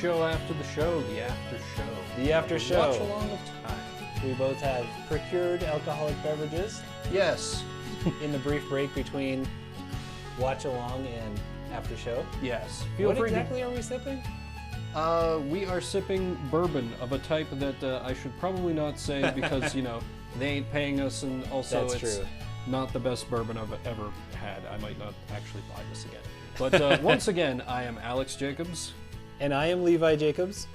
show after the show, the after show. The after show. Watchalong of time. We both have procured alcoholic beverages Yes. in the brief break between Watchalong and after show. Yes. What exactly are we sipping? We are sipping bourbon of a type that I should probably not say because, you know, they ain't paying us, and also That's it's true. not the best bourbon I've ever had. I might not actually buy this again. But once again, I am Alex Jacobs. And I am Levi Jacobs.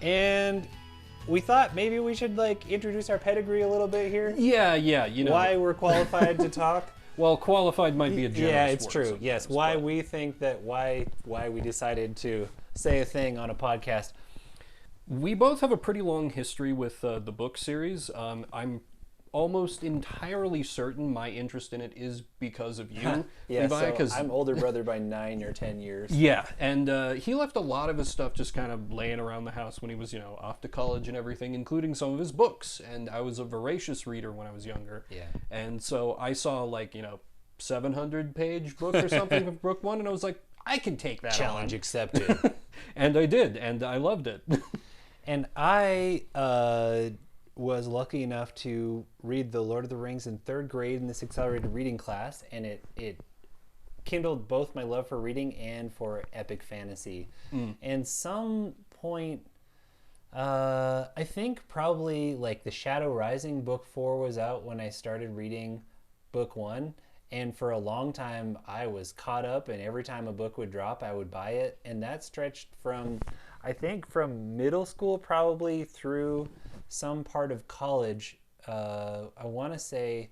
And we thought maybe we should introduce our pedigree a little bit here. Yeah, you know. Why we're qualified to talk. Well, qualified might be a generous Yeah, it's word true. sometimes, Yes, why but- we think that why we decided to say a thing on a podcast. We both have a pretty long history with the book series. I'm almost entirely certain my interest in it is because of you, Yeah, Levi. so 'Cause I'm older brother by 9 or 10 years. yeah, and he left a lot of his stuff just kind of laying around the house when he was, you know, off to college and everything, including some of his books. And I was a voracious reader when I was younger. Yeah. And so I saw 700-page book or something of book one, and I was like, I can take that Challenge on. accepted. And I did, and I loved it. And I was lucky enough to read The Lord of the Rings in 3rd grade in this accelerated reading class, and it kindled both my love for reading and for epic fantasy. And some point, I think probably The Shadow Rising book 4 was out when I started reading book 1. And for a long time, I was caught up, and every time a book would drop, I would buy it. And that stretched from middle school probably through some part of college. I want to say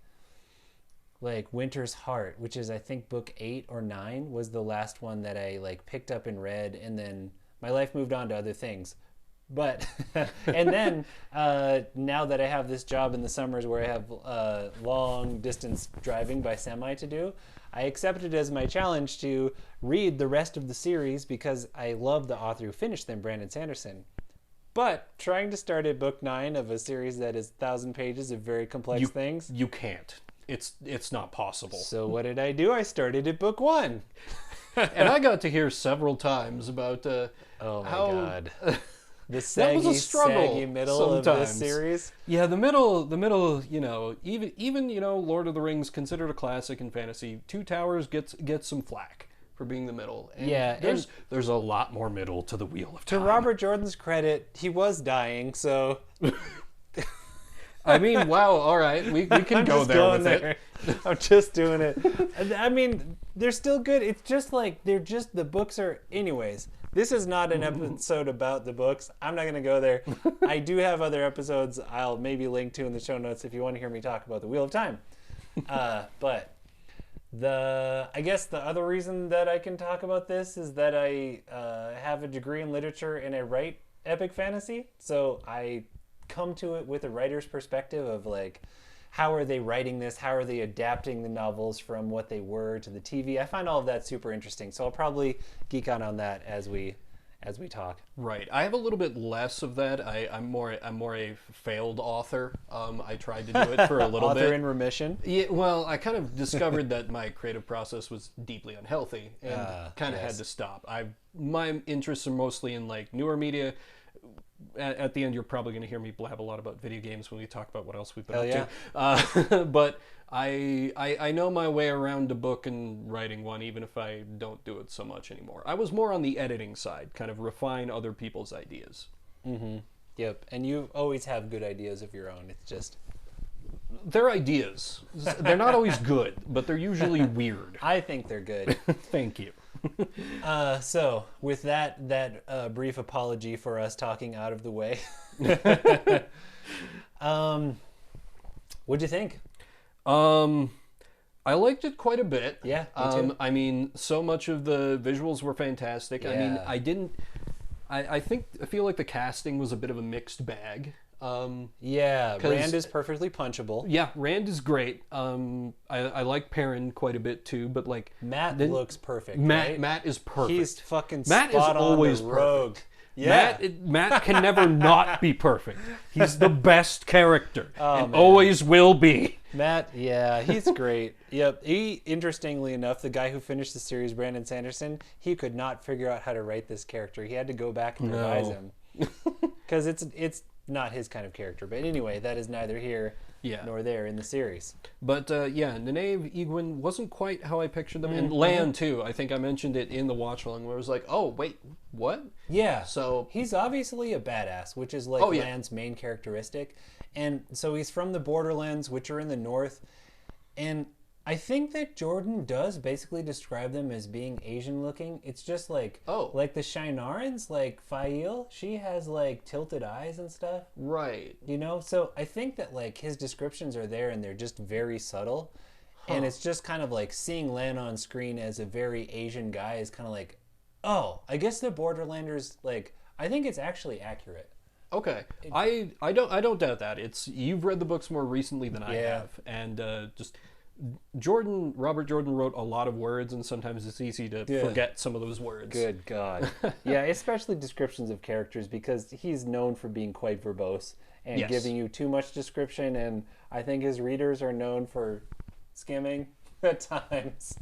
Winter's Heart, which is I think book 8 or 9 was the last one that I picked up and read, and then my life moved on to other things. But and then now that I have this job in the summers where I have long distance driving by semi to do, I accepted it as my challenge to read the rest of the series because I love the author who finished them, Brandon Sanderson. But trying to start at book 9 of a series that is 1,000 pages of very complex things, You can't. It's not possible. so what did I do? I started at book 1. And I got to hear several times about Oh my how God. The That was a struggle saggy middle of sometimes. this series. Yeah, the middle, you know, even you know, Lord of the Rings, considered a classic in fantasy, Two Towers gets some flack for being the middle. And Yeah, there's a lot more middle to the Wheel of Time. To Robert Jordan's credit, he was dying, so I mean, wow, all right, we can I'm go just there going with there. it. I'm just doing it. I mean, they're still good. It's just the books are, anyways. This is not an episode about the books. I'm not going to go there. I do have other episodes I'll maybe link to in the show notes if you want to hear me talk about the Wheel of Time. But I guess the other reason that I can talk about this is that I have a degree in literature and I write epic fantasy. So I come to it with a writer's perspective of how are they writing this? How are they adapting the novels from what they were to the TV? I find all of that super interesting. So I'll probably geek out on that as we talk. Right. I have a little bit less of that. I'm more a failed author. I tried to do it for a little Author bit. in remission. Yeah, well, I kind of discovered that my creative process was deeply unhealthy and kind of yes. had to stop. My interests are mostly in newer media. At the end, you're probably going to hear me blab a lot about video games when we talk about what else we've been up to. But I know my way around a book and writing one, even if I don't do it so much anymore. I was more on the editing side, kind of refine other people's ideas. Mm-hmm. Yep. And you always have good ideas of your own. It's just... They're ideas. They're not always good, but they're usually weird. I think they're good. Thank you. So with that brief apology for us talking out of the way, what'd you think? I liked it quite a bit. Yeah, me too. I mean, so much of the visuals were fantastic. I mean, Yeah. I feel like the casting was a bit of a mixed bag. Yeah, Rand is perfectly punchable. Yeah, Rand is great. I like Perrin quite a bit too, but Matt looks perfect. Matt right? Matt is perfect. He's fucking Matt is spot on always the rogue. Yeah. Matt can never not be perfect. He's the best character and man. always will be. Matt, yeah, he's great. Yep. Interestingly enough, the guy who finished the series, Brandon Sanderson, he could not figure out how to write this character. He had to go back and revise him. Because it's not his kind of character. But anyway, that is neither here nor there in the series. But Nynaeve, Egwene wasn't quite how I pictured them. And Lan, too. I think I mentioned it in the watch-along where I was like, oh, wait, what? Yeah. So he's obviously a badass, which is like Lan's main characteristic. And so he's from the Borderlands, which are in the north. And I think that Jordan does basically describe them as being Asian looking. It's just like, like the Shinarans, like Fail, she has like tilted eyes and stuff. Right. You know? So I think that like his descriptions are there and they're just very subtle. And it's just kind of like seeing Lan on screen as a very Asian guy is kind of like, oh, I guess the Borderlanders, like, I think it's actually accurate. Okay, I don't doubt that. You've read the books more recently than I have, and just Robert Jordan wrote a lot of words, and sometimes it's easy to forget some of those words. Good God, yeah, especially descriptions of characters because he's known for being quite verbose and giving you too much description, and I think his readers are known for skimming at times.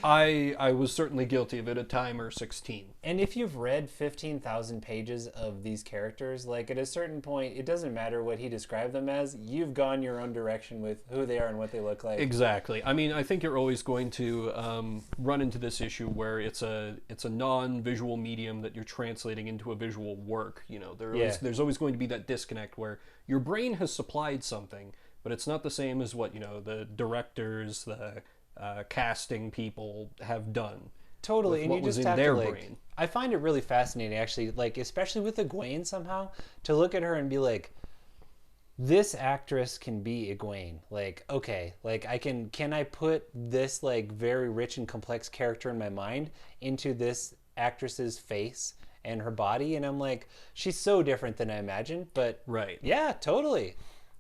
I was certainly guilty of it at time or 16. And if you've read 15,000 pages of these characters, like at a certain point, it doesn't matter what he described them as. You've gone your own direction with who they are and what they look like. Exactly. I mean, I think you're always going to run into this issue where it's a non-visual medium that you're translating into a visual work. You know, there's always going to be that disconnect where your brain has supplied something, but it's not the same as what, you know, the directors, the casting people have done. Totally, and what you was just in have their to, like, brain. I find it really fascinating, actually, like especially with Egwene somehow, to look at her and be like, this actress can be Egwene. Like, okay, like can I put this like very rich and complex character in my mind into this actress's face and her body? And I'm like, she's so different than I imagined, but right, yeah, totally.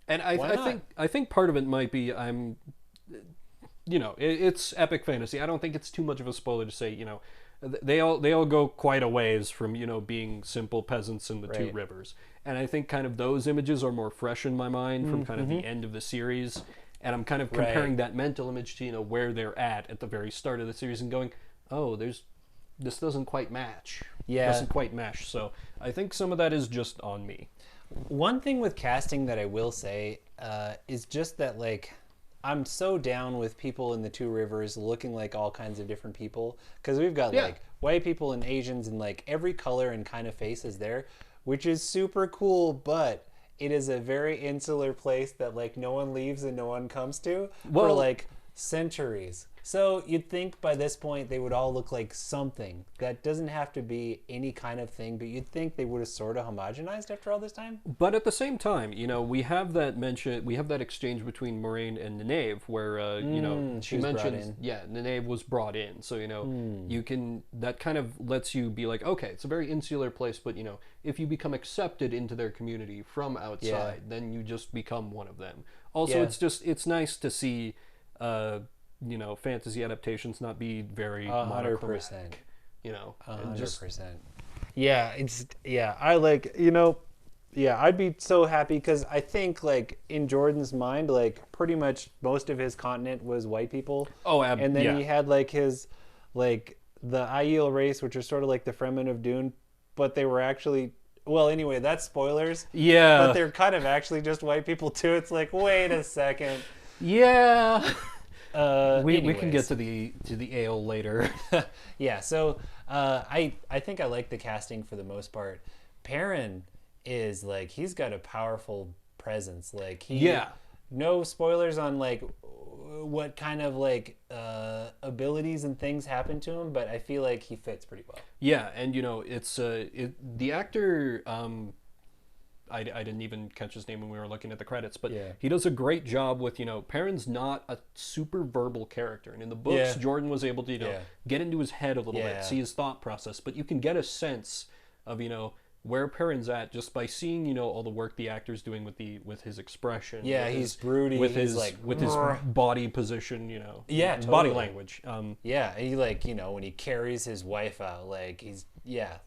And I think part of it might be you know, it's epic fantasy. I don't think it's too much of a spoiler to say, you know, they all go quite a ways from, you know, being simple peasants in the two rivers. And I think kind of those images are more fresh in my mind from kind of the end of the series. And I'm kind of comparing that mental image to, you know, where they're at the very start of the series and going, oh, this doesn't quite match. Yeah. It doesn't quite mesh. So I think some of that is just on me. One thing with casting that I will say is just that, like, I'm so down with people in the two rivers looking like all kinds of different people, because we've got like white people and Asians and like every color and kind of face is there, which is super cool, but it is a very insular place that like no one leaves and no one comes to for like centuries. So you'd think by this point they would all look like something. That doesn't have to be any kind of thing, but you'd think they would have sort of homogenized after all this time. But at the same time, you know, we have that exchange between Moraine and Nynaeve where, you know, she mentions, Nynaeve was brought in. So, you know, that kind of lets you be like, okay, it's a very insular place, but, you know, if you become accepted into their community from outside, then you just become one of them. Also, it's nice to see, you know, fantasy adaptations not be very 100%. You know, 100%. I like, you know, I'd be so happy because I think like in Jordan's mind, like pretty much most of his continent was white people. And then he had like his, like the Aiel race, which are sort of like the Fremen of Dune, but they were actually, well, anyway, that's spoilers. Yeah. But they're kind of actually just white people too. It's like, wait a second. Yeah. We can get to the ale later. So I think I like the casting for the most part. Perrin is like, he's got a powerful presence. Like no spoilers on like what kind of like abilities and things happen to him, but I feel like he fits pretty well. Yeah, and you know, it's the actor. I didn't even catch his name when we were looking at the credits, but he does a great job with, you know, Perrin's not a super verbal character. And in the books, Jordan was able to, you know, get into his head a little bit, see his thought process, but you can get a sense of, you know, where Perrin's at just by seeing, you know, all the work the actor's doing with his expression. Yeah, he's broody. With he's his like with his body position, you know. Yeah, body totally. language. Yeah, he like, you know, when he carries his wife out, like he's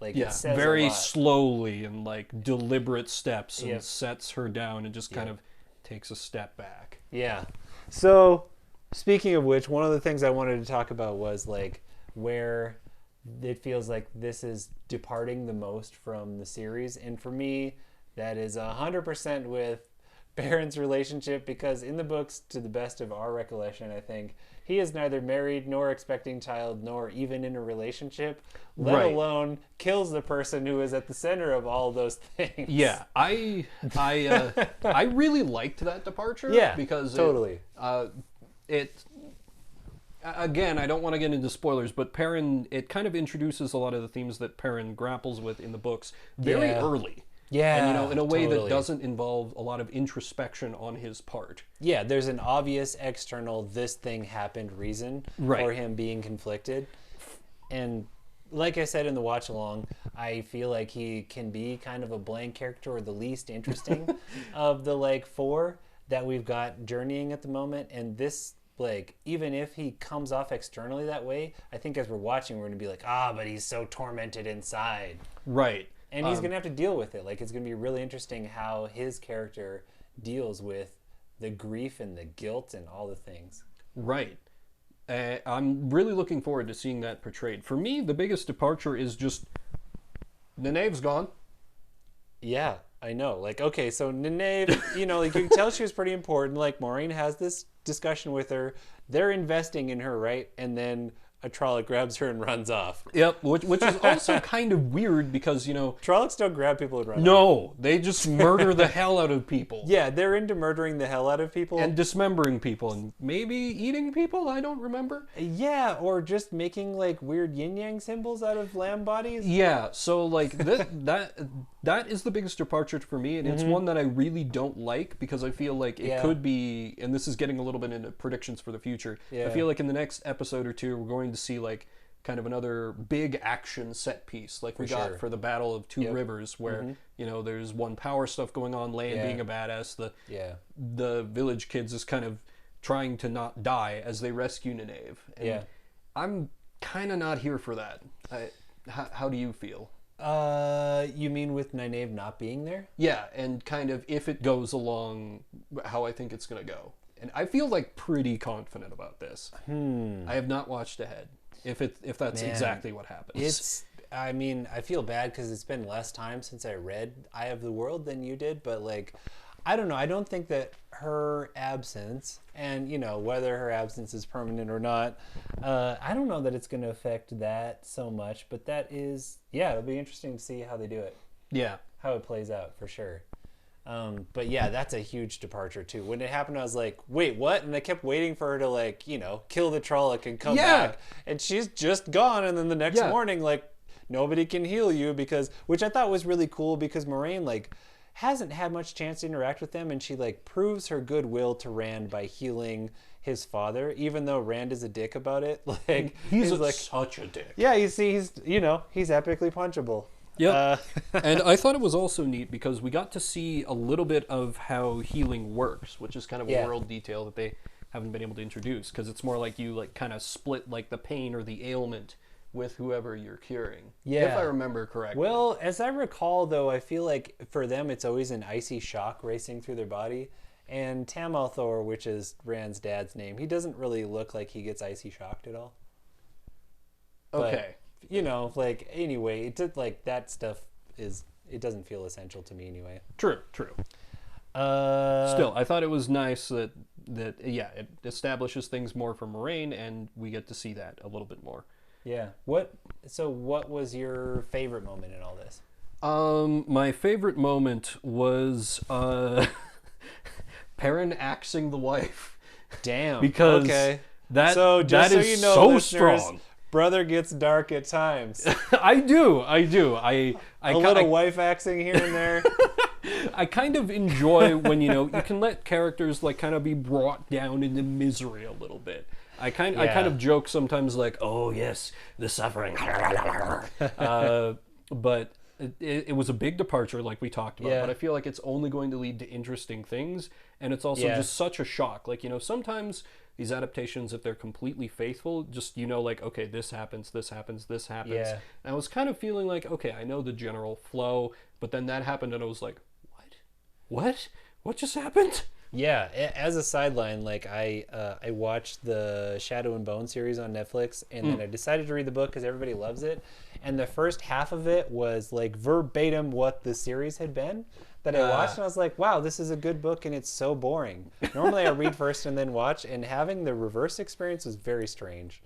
like Yeah, it says very a lot. slowly and like deliberate steps, and Yep. sets her down and just kind of takes a step back. Yeah. So, speaking of which, one of the things I wanted to talk about was like where it feels like this is departing the most from the series, and for me, that is 100% with Baron's relationship, because in the books, to the best of our recollection, I think he is neither married nor expecting child nor even in a relationship, let Right. alone kills the person who is at the center of all those things. Yeah, I really liked that departure. Yeah, because totally. It again, I don't want to get into spoilers, but Perrin, it kind of introduces a lot of the themes that Perrin grapples with in the books very Yeah. early. Yeah, And, you know, in a way that totally. doesn't involve a lot of introspection on his part. Yeah, there's an obvious external this thing happened reason Right. for him being conflicted. And like I said in the watch along, I feel like he can be kind of a blank character, or the least interesting of the like four that we've got journeying at the moment. And this, like, even if he comes off externally that way, I think as we're watching, we're going to be like, but he's so tormented inside. Right. And he's going to have to deal with it. Like, it's going to be really interesting how his character deals with the grief and the guilt and all the things. Right. I'm really looking forward to seeing that portrayed. For me, the biggest departure is just Nynaeve's gone. Yeah, I know. Like, okay, so Nynaeve, you know, like you can tell she was pretty important. Like, Maureen has this discussion with her. They're investing in her, right? And then a Trolloc grabs her and runs off. Yep, which is also kind of weird because, you know, Trollocs don't grab people and run off. no, they just murder the hell out of people. Yeah, they're into murdering the hell out of people. And dismembering people and maybe eating people, I don't remember. Yeah, or just making like weird yin-yang symbols out of lamb bodies. Yeah, so like that is the biggest departure for me, and it's one that I really don't like because I feel like it could be, and this is getting a little bit into predictions for the future. Yeah. I feel like in the next episode or two we're going to see like kind of another big action set piece like we got for the Battle of Two Rivers, where you know there's one power stuff going on, Lan being a badass, the village kids is kind of trying to not die as they rescue Nynaeve. And I'm kind of not here for that. How do you feel? You mean with Nynaeve not being there? Yeah, and kind of if it goes along how I think it's going to go. And I feel like pretty confident about this. I have not watched ahead. If that's exactly what happens. I mean, I feel bad because it's been less time since I read Eye of the World than you did, but like, I don't know. I don't think that her absence, and you know, whether her absence is permanent or not, I don't know that it's going to affect that so much, but that is, it'll be interesting to see how they do it. Yeah. How it plays out for sure. But yeah, that's a huge departure too. When it happened, I was like, wait, what? And I kept waiting for her to like, you know, kill the Trolloc and come back. And she's just gone. And then the next morning, like, nobody can heal you which I thought was really cool because Moraine, like, hasn't had much chance to interact with them. And she like proves her goodwill to Rand by healing his father, even though Rand is a dick about it. Like, he's like such a dick. Yeah, he's epically punchable. Yep. And I thought it was also neat because we got to see a little bit of how healing works, which is kind of a world detail that they haven't been able to introduce, because it's more like you like kind of split like the pain or the ailment with whoever you're curing. Yeah. If I remember correctly. Well, as I recall, though, I feel like for them it's always an icy shock racing through their body. And Tam Althor, which is Rand's dad's name, he doesn't really look like he gets icy shocked at all. Okay. But, you know, like, anyway, like, that stuff it doesn't feel essential to me anyway. True. Still, I thought it was nice that it establishes things more for Moraine, and we get to see that a little bit more. Yeah. What was your favorite moment in all this? My favorite moment was Perrin axing the wife. Damn. Because that is so strong. Brother gets dark at times. I do. I a little wife axing here and there. I kind of enjoy when, you know, you can let characters like kind of be brought down into misery a little bit. I kind of joke sometimes like, oh yes, the suffering. But it was a big departure, like we talked about, Yeah. but I feel like it's only going to lead to interesting things, and it's also Yeah. just such a shock. Like, sometimes these adaptations, if they're completely faithful, just, like, okay, this happens, this happens, this happens. Yeah. And I was kind of feeling like, okay, I know the general flow, but then that happened, and I was like, what just happened? Yeah, as a sideline, like I watched the Shadow and Bone series on Netflix, and then I decided to read the book because everybody loves it. And the first half of it was like verbatim what the series had been that I watched, and I was like, wow, this is a good book, and it's so boring. Normally I read first and then watch, and having the reverse experience was very strange.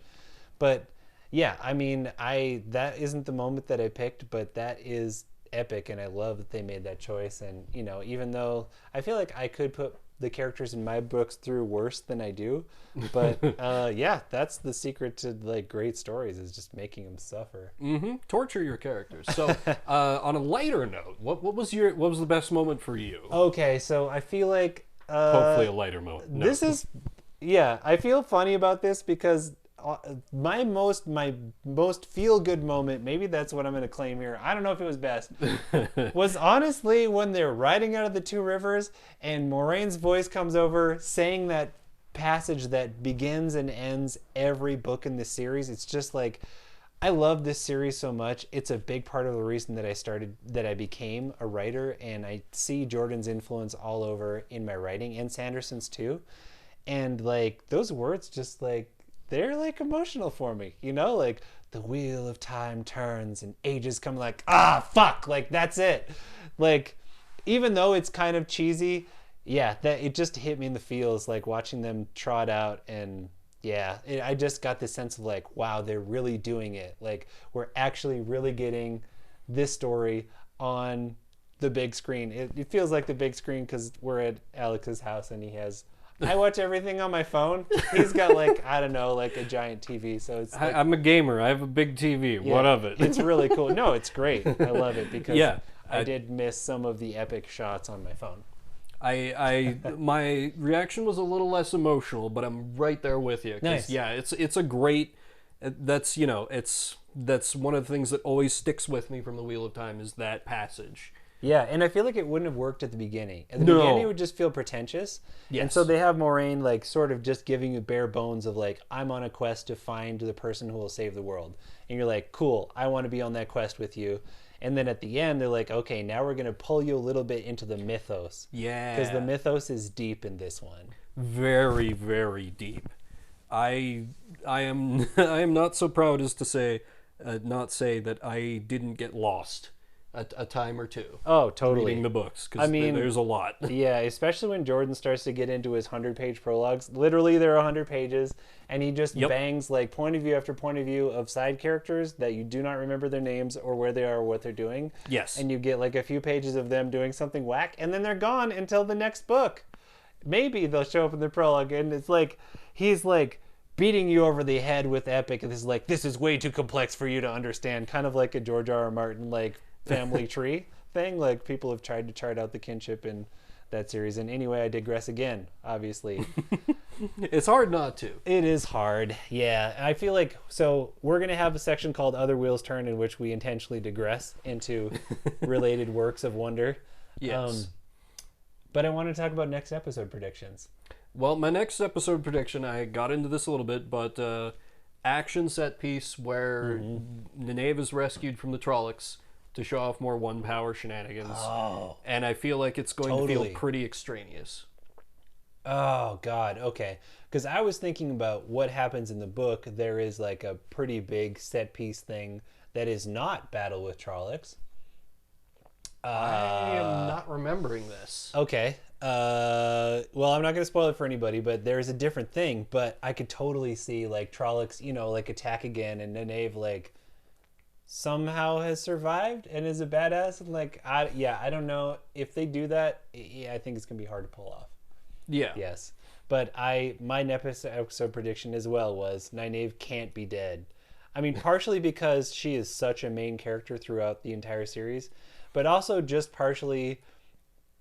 But yeah, I mean, that isn't the moment that I picked, but that is epic, and I love that they made that choice. And even though I feel like I could put the characters in my books through worse than I do, but yeah, that's the secret to like great stories, is just making them suffer. Torture your characters. So on a lighter note, what was the best moment for you? Okay, so I feel like Hopefully a lighter moment. No. this is I feel funny about this because my most feel good moment, maybe that's what I'm going to claim here, I don't know if it was best, was honestly when they're riding out of the two rivers and Moraine's voice comes over saying that passage that begins and ends every book in this series. It's just like, I love this series so much. It's a big part of the reason that I became a writer, and I see Jordan's influence all over in my writing, and Sanderson's too. And like those words just like, they're like emotional for me, like the wheel of time turns and ages come, like, fuck, like that's it. Like, even though it's kind of cheesy, yeah, that it just hit me in the feels, like watching them trot out. And yeah, I just got this sense of like, wow, they're really doing it. Like, we're actually really getting this story on the big screen. It feels like the big screen because we're at Alex's house and I watch everything on my phone. He's got like, I don't know, like a giant TV. So it's like, I'm a gamer. I have a big TV. yeah, what of it? It's really cool. No, it's great. I love it because Yeah, I did miss some of the epic shots on my phone. My reaction was a little less emotional, but I'm right there with you. Nice. Yeah, it's a great. That's that's one of the things that always sticks with me from the Wheel of Time is that passage. Yeah, and I feel like it wouldn't have worked at the beginning. At the No. beginning, it would just feel pretentious. Yes. And so they have Moraine like sort of just giving you bare bones of like, I'm on a quest to find the person who will save the world. And you're like, cool, I want to be on that quest with you. And then at the end, they're like, okay, now we're going to pull you a little bit into the mythos. Yeah. Because the mythos is deep in this one. Very, very deep. I am I am not so proud as to not say that I didn't get lost a time or two. Oh, totally. Reading the books, because there's a lot. Yeah, especially when Jordan starts to get into his 100-page prologues. Literally, there are 100 pages, and he just bangs like point of view after point of view of side characters that you do not remember their names or where they are or what they're doing. Yes. And you get like a few pages of them doing something whack, and then they're gone until the next book. Maybe they'll show up in the prologue, and it's like he's like beating you over the head with epic, and this is way too complex for you to understand, kind of like a George R.R. Martin like family tree thing. Like, people have tried to chart out the kinship in that series. And anyway, I digress again, obviously. It's hard not to. It is hard, yeah. I feel like, so we're going to have a section called Other Wheels Turn, in which we intentionally digress into related works of wonder. Yes. But I want to talk about next episode predictions. Well, my next episode prediction, I got into this a little bit, but action set piece where Nynaeve is rescued from the Trollocs to show off more one power shenanigans. Oh. And I feel like it's going to feel pretty extraneous. Oh, God. Okay. Because I was thinking about what happens in the book. There is like a pretty big set piece thing that is not battle with Trollocs. I am not remembering this. Okay. Well, I'm not going to spoil it for anybody, but there's a different thing. But I could totally see like Trollocs, like attack again, and Nynaeve like somehow has survived and is a badass. And like, I don't know if they do that. I think it's gonna be hard to pull off. Yeah. Yes. But my episode prediction as well was Nynaeve can't be dead. I mean, partially because she is such a main character throughout the entire series, but also just partially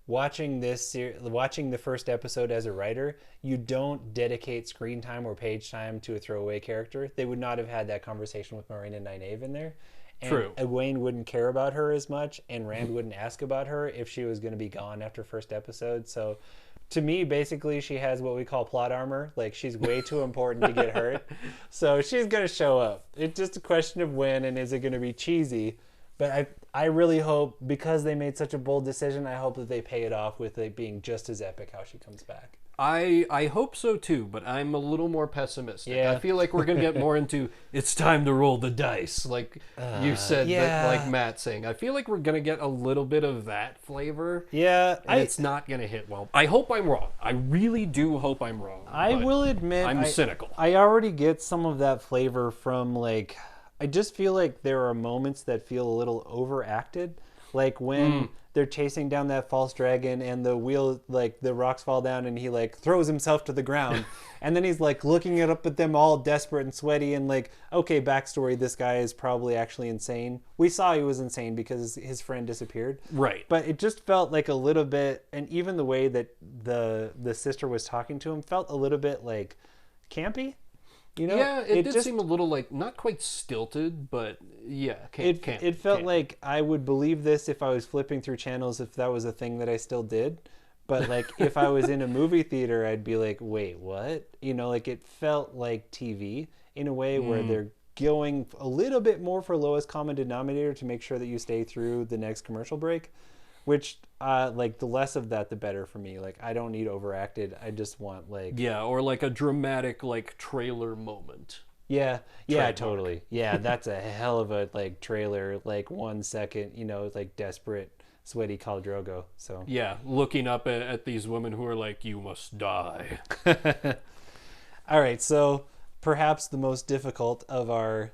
watching the first episode as a writer, you don't dedicate screen time or page time to a throwaway character. They would not have had that conversation with Moraine and Nynaeve in there. And True. Egwene wouldn't care about her as much, and Rand wouldn't ask about her if she was going to be gone after first episode. So, to me, basically, she has what we call plot armor. Like, she's way too important to get hurt. So, she's going to show up. It's just a question of when, and is it going to be cheesy? But I really hope, because they made such a bold decision, I hope that they pay it off with it being just as epic how she comes back. I hope so too, but I'm a little more pessimistic. Yeah. I feel like we're gonna get more into it's time to roll the dice, like you said, yeah. like Matt saying. I feel like we're gonna get a little bit of that flavor. Yeah, and it's not gonna hit well. I hope I'm wrong. I really do hope I'm wrong. I will admit I'm cynical. I already get some of that flavor from, like, I just feel like there are moments that feel a little overacted, like when they're chasing down that false dragon and the wheel, like the rocks fall down and he like throws himself to the ground and then he's like looking up at them all desperate and sweaty and like, okay, backstory, this guy is probably actually insane. We saw he was insane because his friend disappeared. Right. But it just felt like a little bit, and even the way that the sister was talking to him felt a little bit like campy. You know? Yeah, it did just seem a little like not quite stilted, but yeah, it felt like I would believe this if I was flipping through channels, if that was a thing that I still did. But like if I was in a movie theater, I'd be like, wait, what? You know, like it felt like TV in a way where they're going a little bit more for lowest common denominator to make sure that you stay through the next commercial break. Which, like, the less of that, the better for me. Like, I don't need overacted. I just want, like... Yeah, or like a dramatic, like, trailer moment. Yeah, Trademark. totally. Yeah, that's a hell of a, like, trailer, like, 1 second, you know, like, desperate, sweaty Khal Drogo, so... Yeah, looking up at these women who are like, you must die. All right, so perhaps the most difficult of our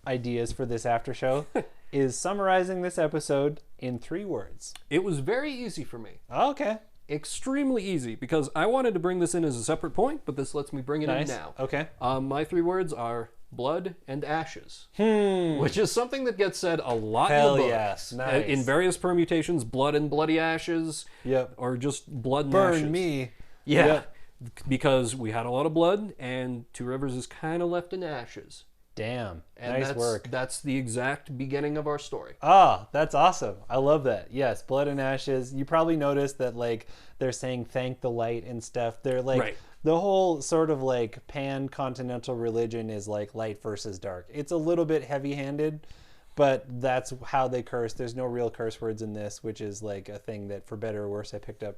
ideas for this after show is summarizing this episode in 3 words. It was very easy for me. Okay. Extremely easy, because I wanted to bring this in as a separate point, but this lets me bring it in now. Okay. My 3 words are blood and ashes, which is something that gets said a lot in the book. Yes. Nice. In various permutations, blood and bloody ashes, Yep. or just blood and ashes. Burn me. Yeah, Yep. because we had a lot of blood, and Two Rivers is kind of left in ashes. Damn. And nice work. That's the exact beginning of our story. Ah, that's awesome. I love that. Yes, blood and ashes. You probably noticed that, like, they're saying thank the light and stuff. They're like, Right. the whole sort of like pan-continental religion is like light versus dark. It's a little bit heavy-handed, but that's how they curse. There's no real curse words in this, which is like a thing that, for better or worse, I picked up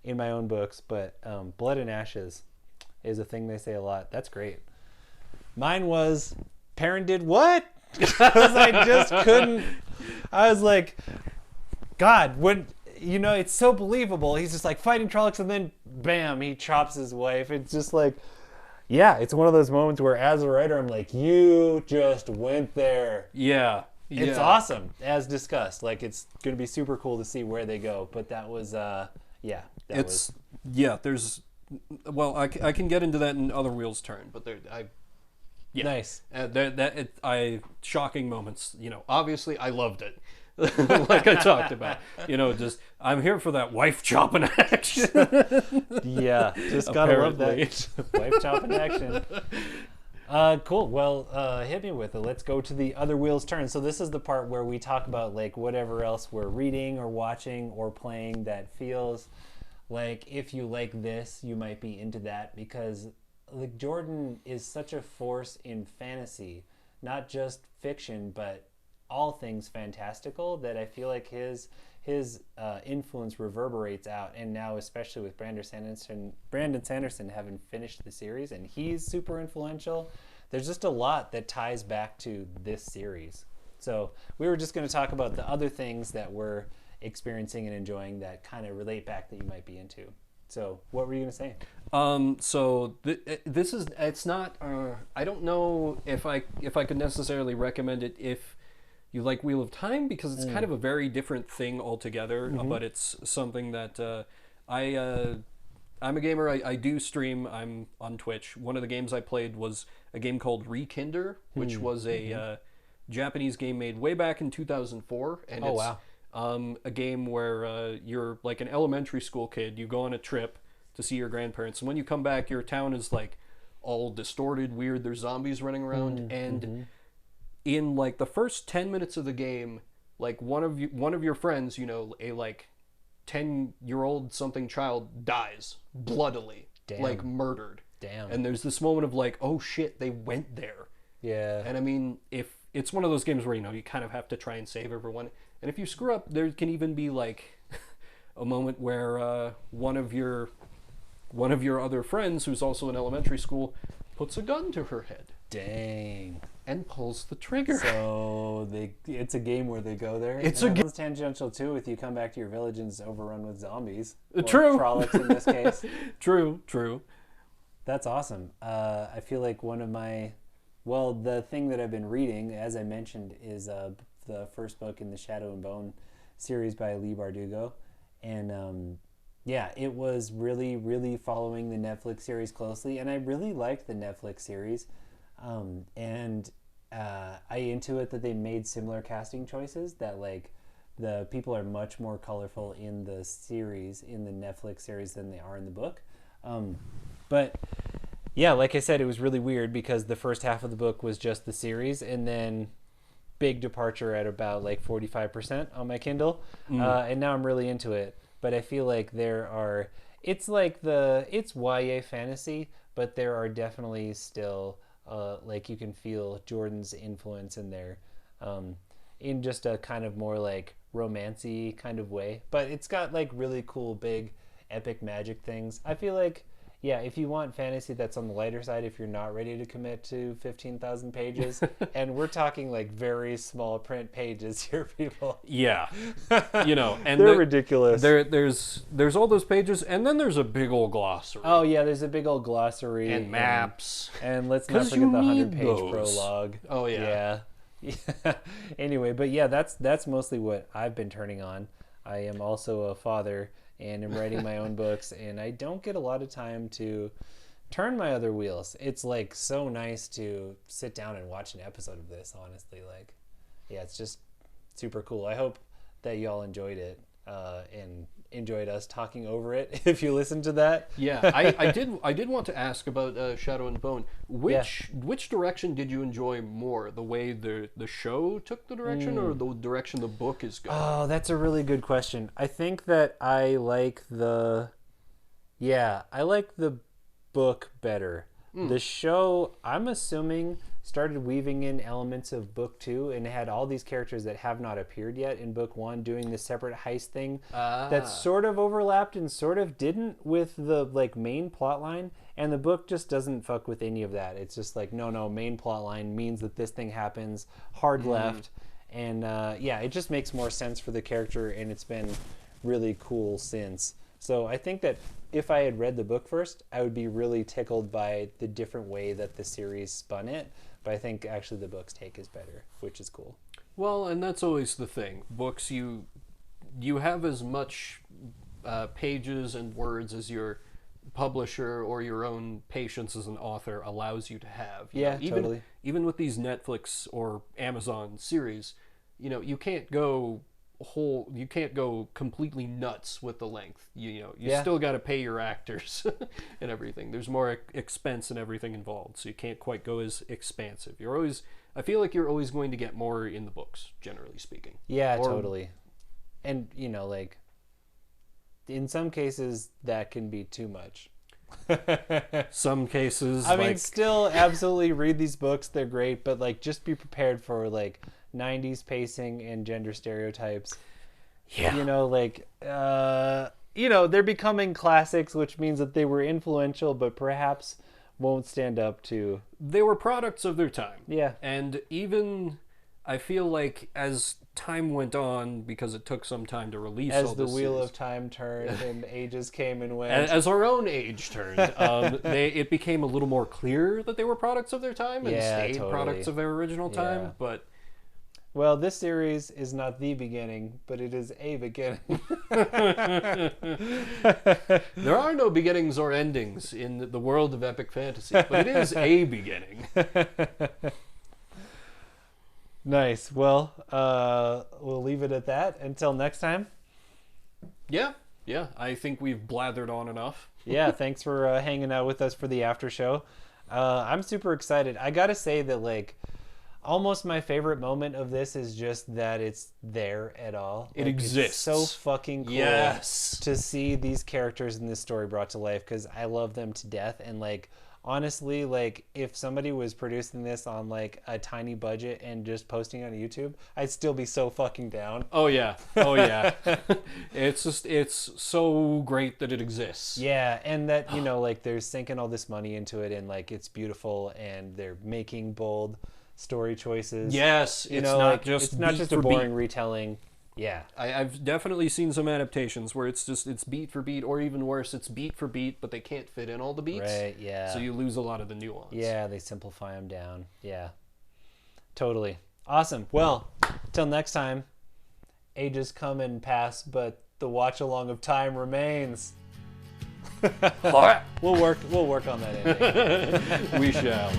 in my own books. But blood and ashes is a thing they say a lot. That's great. Mine was, Perrin did what? Because I just couldn't. I was like, God, when, you know, it's so believable. He's just like fighting Trollocs and then bam, he chops his wife. It's just like, yeah, it's one of those moments where as a writer, I'm like, you just went there. Yeah. It's awesome, as discussed. Like, it's going to be super cool to see where they go. But that was, there's, well, I can get into that in Other Wheels Turn, but yeah. Nice. Shocking moments. You know, obviously I loved it. Like I talked about. You know, just, I'm here for that wife chopping action. Yeah, just gotta love that. Wife chopping action. Cool. Well, hit me with it. Let's go to the Other Wheels Turn. So this is the part where we talk about like whatever else we're reading or watching or playing that feels like if you like this, you might be into that, because like Jordan is such a force in fantasy, not just fiction, but all things fantastical, that I feel like his influence reverberates out. And now, especially with Brandon Sanderson having finished the series, and he's super influential, there's just a lot that ties back to this series. So we were just going to talk about the other things that we're experiencing and enjoying that kind of relate back that you might be into. So what were you going to say? So this is, it's not, I don't know if I could necessarily recommend it if you like Wheel of Time, because it's kind of a very different thing altogether, but it's something that I'm a gamer. I do stream. I'm on Twitch. One of the games I played was a game called Rekinder, which was a Japanese game made way back in 2004. And a game where you're like an elementary school kid. You go on a trip to see your grandparents, and when you come back, your town is like all distorted, weird. There's zombies running around, and in like the first 10 minutes of the game, like one of your friends, a like 10-year-old something child dies bloodily. Damn. Like murdered. Damn. And there's this moment of like, oh shit, they went there. Yeah. And I mean, if it's one of those games where you kind of have to try and save everyone, and if you screw up, there can even be like a moment where one of your other friends, who's also in elementary school, puts a gun to her head. Dang. And pulls the trigger. So it's a game where they go there. It's tangential too. If you come back to your village and it's overrun with zombies, true. Trollocs in this case. True. That's awesome. I feel like the thing that I've been reading, as I mentioned, is the first book in the Shadow and Bone series by Leigh Bardugo, and it was really, really following the Netflix series closely, and I really liked the Netflix series. I intuit that they made similar casting choices, that like the people are much more colorful in the series, in the Netflix series, than they are in the book. But yeah, like I said, it was really weird because the first half of the book was just the series, and then big departure at about like 45% on my Kindle. And now I'm really into it. But I feel like it's YA fantasy, but there are definitely still like you can feel Jordan's influence in there, in just a kind of more like romancy kind of way. But it's got like really cool, big, epic magic things. I feel like, yeah, if you want fantasy that's on the lighter side, if you're not ready to commit to 15,000 pages, and we're talking like very small print pages here, people. Yeah, and they're ridiculous. There's all those pages, and then there's a big old glossary. Oh yeah, there's a big old glossary and maps, and let's not forget the 100-page prologue. Oh yeah. Anyway, but yeah, that's mostly what I've been turning on. I am also a father and am writing my own books, and I don't get a lot of time to turn my other wheels. It's like so nice to sit down and watch an episode of this, honestly. Like, yeah, it's just super cool. I hope that y'all enjoyed it and enjoyed us talking over it. If you listened to that, I did want to ask about Shadow and Bone. Which direction did you enjoy more? The way the show took the direction, or the direction the book is going? Oh, that's a really good question. I think that I like the book better. The show, I'm assuming, started weaving in elements of book 2 and had all these characters that have not appeared yet in book 1 doing this separate heist thing that sort of overlapped and sort of didn't with the like main plot line, and the book just doesn't fuck with any of that. It's just like no, main plot line means that this thing happens, hard left, and it just makes more sense for the character, and it's been really cool since. So I think that if I had read the book first, I would be really tickled by the different way that the series spun it. But I think actually the book's take is better, which is cool. Well, and that's always the thing. Books, you have as much pages and words as your publisher or your own patience as an author allows you to have. Totally. Even with these Netflix or Amazon series, you can't go completely nuts with the length. You still got to pay your actors and everything. There's more expense and everything involved, so you can't quite go as expansive. I feel like you're always going to get more in the books, generally speaking. Totally. And like in some cases that can be too much. Some cases, I mean, still absolutely read these books, they're great, but like just be prepared for like 90s pacing and gender stereotypes. They're becoming classics, which means that they were influential but perhaps won't stand up to. They were products of their time. Yeah. And even I feel like as time went on, because it took some time to release all this, as the wheel of time turned and ages came and went, as our own age turned, it became a little more clear that they were products of their time and stayed products of their original time. But well, this series is not the beginning, but it is a beginning. There are no beginnings or endings in the world of epic fantasy, but it is a beginning. Nice. Well, we'll leave it at that until next time. Yeah. I think we've blathered on enough. Thanks for hanging out with us for the after show. I'm super excited. I gotta say that, like, almost my favorite moment of this is just that it's there at all. It exists. It's so fucking cool to see these characters in this story brought to life because I love them to death. And like, honestly, like if somebody was producing this on like a tiny budget and just posting on YouTube, I'd still be so fucking down. Oh yeah. It's so great that it exists. Yeah, and that, you know, like they're sinking all this money into it and like it's beautiful and they're making bold story choices. Yes, you it's know, not like, just it's not just a boring retelling. Yeah, I've definitely seen some adaptations where it's beat for beat, or even worse, it's beat for beat, but they can't fit in all the beats. Right. Yeah. So you lose a lot of the nuance. Yeah, they simplify them down. Yeah, totally. Awesome. Well, till next time. Ages come and pass, but the watch along of time remains. We'll work on that ending. We shall.